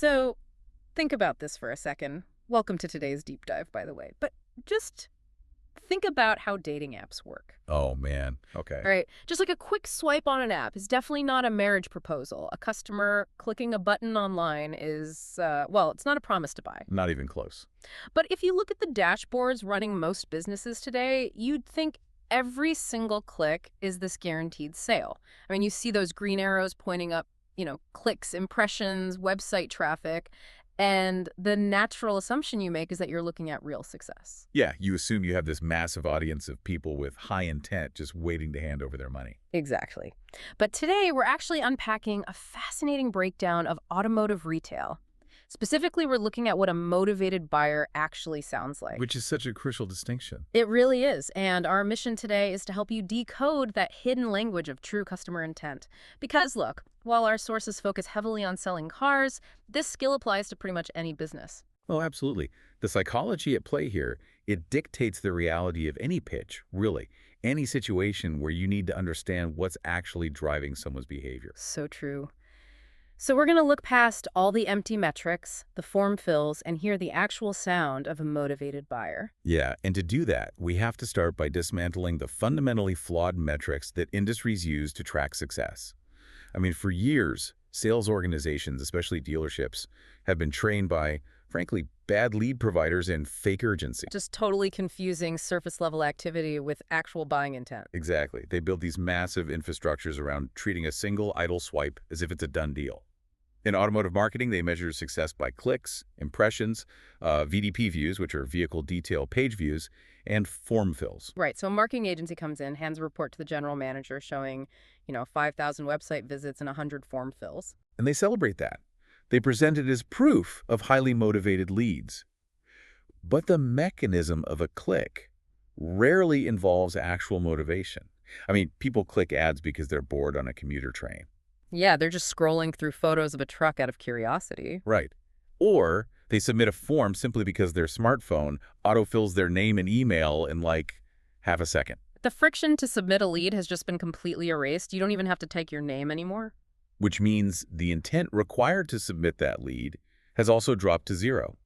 So think about this for a second. Welcome to today's deep dive, by the way. But just think about how dating apps work. Oh, man. Okay. All right. Just like a quick swipe on an app is definitely not a marriage proposal. A customer clicking a button online is, well, it's not a promise to buy. Not even close. But if you look at the dashboards running most businesses today, you'd think every single click is this guaranteed sale. I mean, you see those green arrows pointing up, clicks, impressions, website traffic, and the natural assumption you make is that you're looking at real success. Yeah, you assume you have this massive audience of people with high intent just waiting to hand over their money. Exactly. But today, we're actually unpacking a fascinating breakdown of automotive retail. Specifically, we're looking at what a motivated buyer actually sounds like. Which is such a crucial distinction. It really is. And our mission today is to help you decode that hidden language of true customer intent. Because look, while our sources focus heavily on selling cars, this skill applies to pretty much any business. Oh, absolutely. The psychology at play here, it dictates the reality of any pitch, really. Any situation where you need to understand what's actually driving someone's behavior. So true. So we're going to look past all the empty metrics, the form fills, and hear the actual sound of a motivated buyer. Yeah, and to do that, we have to start by dismantling the fundamentally flawed metrics that industries use to track success. I mean, for years, sales organizations, especially dealerships, have been trained by, frankly, bad lead providers and fake urgency. Just totally confusing surface-level activity with actual buying intent. Exactly. They build these massive infrastructures around treating a single idle swipe as if it's a done deal. In automotive marketing, they measure success by clicks, impressions, VDP views, which are vehicle detail page views, and form fills. Right, so a marketing agency comes in, hands a report to the general manager showing, 5,000 website visits and 100 form fills. And they celebrate that. They present it as proof of highly motivated leads. But the mechanism of a click rarely involves actual motivation. I mean, people click ads because they're bored on a commuter train. Yeah, they're just scrolling through photos of a truck out of curiosity. Right. Or they submit a form simply because their smartphone autofills their name and email in like half a second. The friction to submit a lead has just been completely erased. You don't even have to type your name anymore. Which means the intent required to submit that lead has also dropped to zero.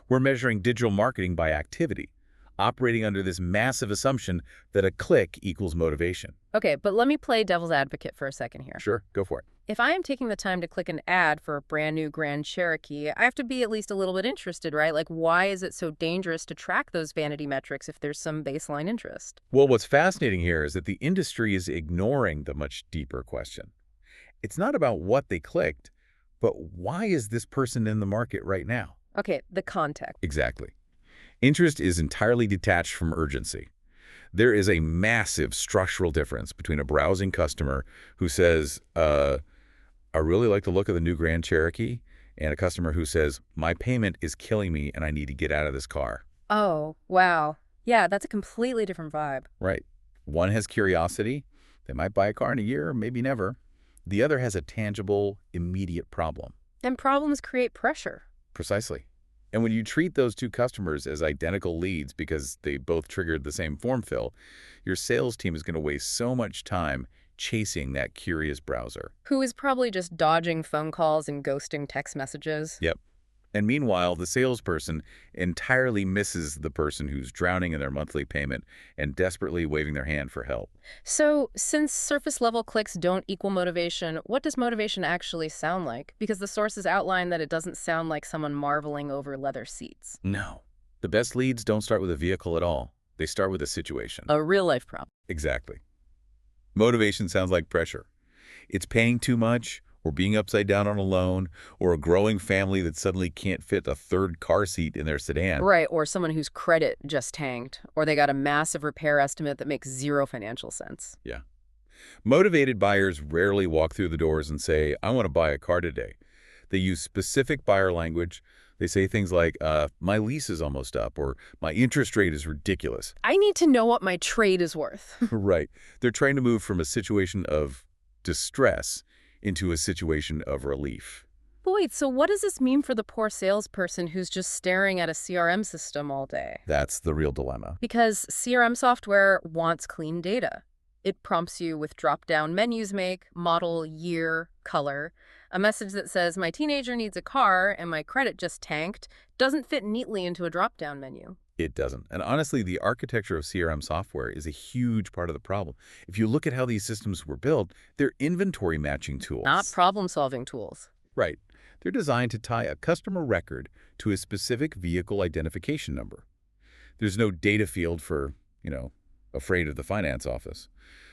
We're measuring digital marketing by activity, operating under this massive assumption that a click equals motivation. Okay, but let me play devil's advocate for a second here. Sure, go for it. If I am taking the time to click an ad for a brand new Grand Cherokee, I have to be at least a little bit interested, right? Like, why is it so dangerous to track those vanity metrics if there's some baseline interest? Well, what's fascinating here is that the industry is ignoring the much deeper question. It's not about what they clicked, but why is this person in the market right now? Okay, the context. Exactly. Interest is entirely detached from urgency. There is a massive structural difference between a browsing customer who says, I really like the look of the new Grand Cherokee, and a customer who says, my payment is killing me and I need to get out of this car. Oh, wow. Yeah, that's a completely different vibe. Right. One has curiosity. They might buy a car in a year, maybe never. The other has a tangible, immediate problem. And problems create pressure. Precisely. And when you treat those two customers as identical leads because they both triggered the same form fill, your sales team is going to waste so much time chasing that curious browser. Who is probably just dodging phone calls and ghosting text messages. Yep. And meanwhile, the salesperson entirely misses the person who's drowning in their monthly payment and desperately waving their hand for help. So, since surface-level clicks don't equal motivation, what does motivation actually sound like? Because the sources outline that it doesn't sound like someone marveling over leather seats. No. The best leads don't start with a vehicle at all. They start with a situation. A real-life problem. Exactly. Motivation sounds like pressure. It's paying too much, or being upside down on a loan, or a growing family that suddenly can't fit a third car seat in their sedan. Right, or someone whose credit just tanked, or they got a massive repair estimate that makes zero financial sense. Yeah. Motivated buyers rarely walk through the doors and say, I want to buy a car today. They use specific buyer language. They say things like, my lease is almost up, or my interest rate is ridiculous. I need to know what my trade is worth. Right. They're trying to move from a situation of distress into a situation of relief. But wait, so what does this mean for the poor salesperson who's just staring at a CRM system all day? That's the real dilemma. Because CRM software wants clean data. It prompts you with drop-down menus: make, model, year, color. A message that says, my teenager needs a car and my credit just tanked, doesn't fit neatly into a drop-down menu. It doesn't. And honestly, the architecture of CRM software is a huge part of the problem. If you look at how these systems were built, they're inventory matching Not tools. problem-solving tools. Right. They're designed to tie a customer record to a specific vehicle identification number. There's no data field for, afraid of the finance office.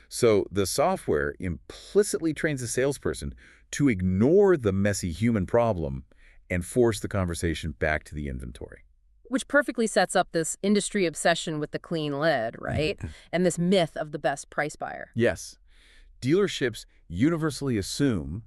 So the software implicitly trains the salesperson to ignore the messy human problem and force the conversation back to the inventory. Which perfectly sets up this industry obsession with the clean lead, right? And this myth of the best price buyer. Yes. Dealerships universally assume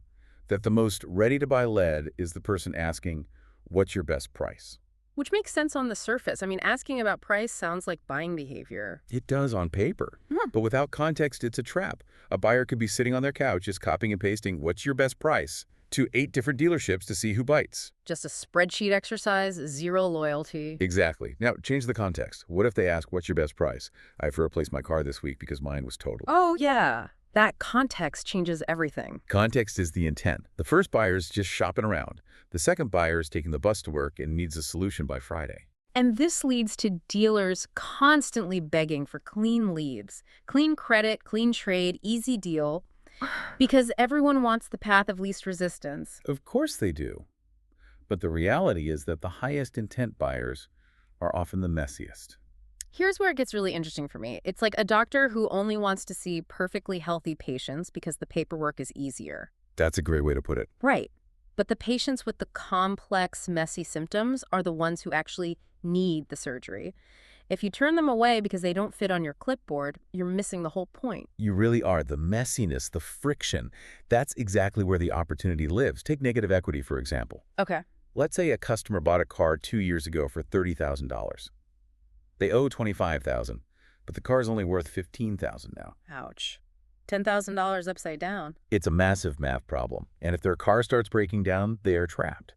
that the most ready-to-buy lead is the person asking, what's your best price? Which makes sense on the surface. I mean, asking about price sounds like buying behavior. It does on paper. But without context, it's a trap. A buyer could be sitting on their couch just copying and pasting, what's your best price, to 8 different dealerships to see who bites. Just a spreadsheet exercise, zero loyalty. Exactly. Now, change the context. What if they ask, what's your best price? I have to replace my car this week because mine was totaled. Oh, yeah. That context changes everything. Context is the intent. The first buyer is just shopping around. The second buyer is taking the bus to work and needs a solution by Friday. And this leads to dealers constantly begging for clean leads, clean credit, clean trade, easy deal, because everyone wants the path of least resistance. Of course they do. But the reality is that the highest intent buyers are often the messiest. Here's where it gets really interesting for me. It's like a doctor who only wants to see perfectly healthy patients because the paperwork is easier. That's a great way to put it. Right. But the patients with the complex, messy symptoms are the ones who actually need the surgery. If you turn them away because they don't fit on your clipboard, you're missing the whole point. You really are. The messiness, the friction, that's exactly where the opportunity lives. Take negative equity, for example. Okay. Let's say a customer bought a car 2 years ago for $30,000. They owe $25,000, but the car is only worth $15,000 now. Ouch. $10,000 upside down. It's a massive math problem, and if their car starts breaking down, they are trapped.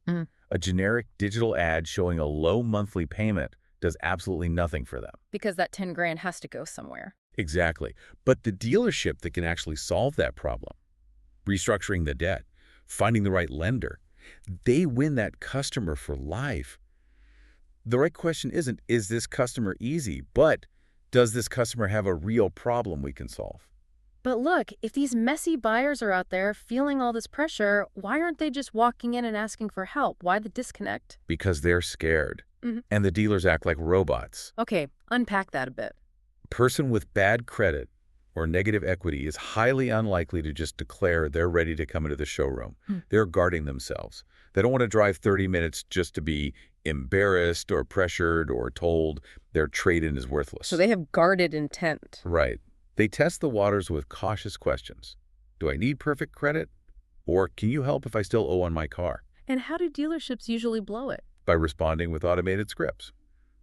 A generic digital ad showing a low monthly payment does absolutely nothing for them. Because that 10 grand has to go somewhere. Exactly. But the dealership that can actually solve that problem, restructuring the debt, finding the right lender, they win that customer for life. The right question isn't, is this customer easy, but does this customer have a real problem we can solve? But look, if these messy buyers are out there feeling all this pressure, why aren't they just walking in and asking for help? Why the disconnect? Because they're scared, and the dealers act like robots. Okay, unpack that a bit. A person with bad credit or negative equity is highly unlikely to just declare they're ready to come into the showroom. They're guarding themselves. They don't want to drive 30 minutes just to be embarrassed or pressured or told their trade-in is worthless. So they have guarded intent. Right. They test the waters with cautious questions. Do I need perfect credit? Or can you help if I still owe on my car? And how do dealerships usually blow it? By responding with automated scripts.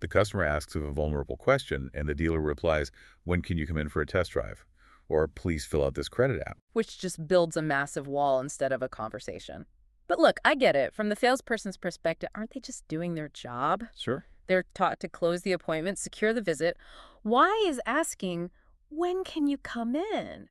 The customer asks a vulnerable question, and the dealer replies, when can you come in for a test drive? Or please fill out this credit app. Which just builds a massive wall instead of a conversation. But look, I get it. From the salesperson's perspective, aren't they just doing their job? Sure. They're taught to close the appointment, secure the visit. Why is asking, when can you come in,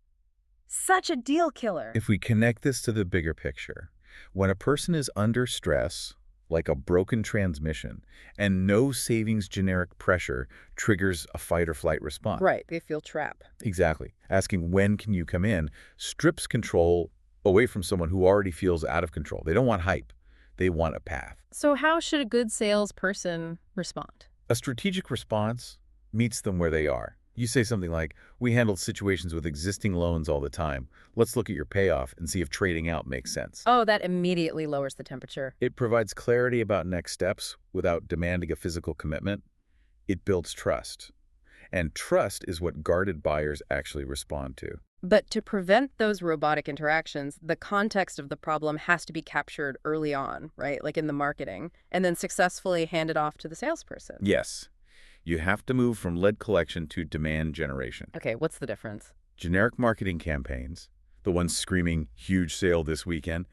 such a deal killer? If we connect this to the bigger picture, when a person is under stress, like a broken transmission, and no savings generic pressure triggers a fight or flight response. Right, they feel trapped. Exactly. Asking when can you come in strips control away from someone who already feels out of control. They don't want hype. They want a path. So how should a good salesperson respond? A strategic response meets them where they are. You say something like, we handle situations with existing loans all the time. Let's look at your payoff and see if trading out makes sense. Oh, that immediately lowers the temperature. It provides clarity about next steps without demanding a physical commitment. It builds trust. And trust is what guarded buyers actually respond to. But to prevent those robotic interactions, the context of the problem has to be captured early on, right? Like in the marketing, and then successfully handed off to the salesperson. Yes. You have to move from lead collection to demand generation. Okay, what's the difference? Generic marketing campaigns, the ones screaming huge sale this weekend,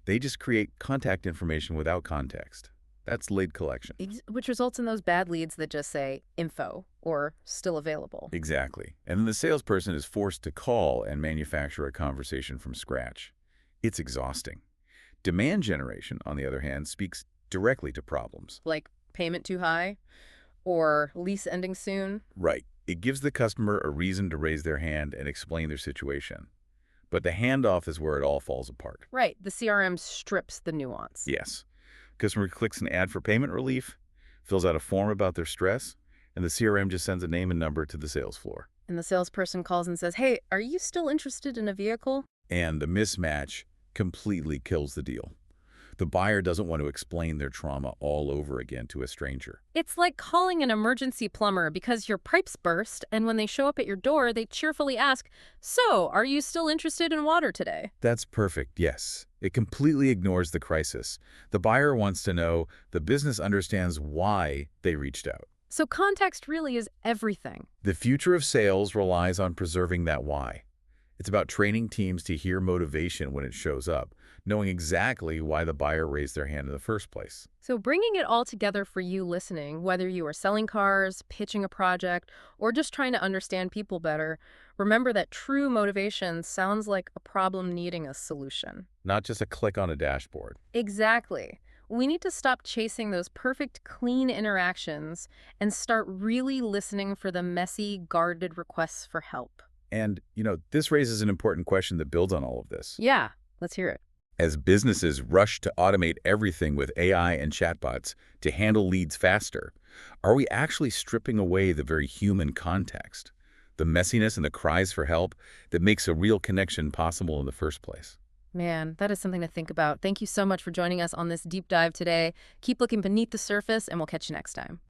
they just create contact information without context. That's lead collection. Which results in those bad leads that just say info or still available. Exactly. And then the salesperson is forced to call and manufacture a conversation from scratch. It's exhausting. Demand generation, on the other hand, speaks directly to problems. Like payment too high or lease ending soon. Right. It gives the customer a reason to raise their hand and explain their situation. But the handoff is where it all falls apart. Right. The CRM strips the nuance. Yes. Customer clicks an ad for payment relief, fills out a form about their stress, and the CRM just sends a name and number to the sales floor. And the salesperson calls and says, hey, are you still interested in a vehicle? And the mismatch completely kills the deal. The buyer doesn't want to explain their trauma all over again to a stranger. It's like calling an emergency plumber because your pipes burst, and when they show up at your door, they cheerfully ask, so, are you still interested in water today? That's perfect, yes. It completely ignores the crisis. The buyer wants to know, the business understands why they reached out. So context really is everything. The future of sales relies on preserving that why. It's about training teams to hear motivation when it shows up, knowing exactly why the buyer raised their hand in the first place. So bringing it all together for you listening, whether you are selling cars, pitching a project, or just trying to understand people better, remember that true motivation sounds like a problem needing a solution. Not just a click on a dashboard. Exactly. We need to stop chasing those perfect, clean interactions and start really listening for the messy, guarded requests for help. And, this raises an important question that builds on all of this. Yeah, let's hear it. As businesses rush to automate everything with AI and chatbots to handle leads faster, are we actually stripping away the very human context, the messiness and the cries for help that makes a real connection possible in the first place? Man, that is something to think about. Thank you so much for joining us on this deep dive today. Keep looking beneath the surface, and we'll catch you next time.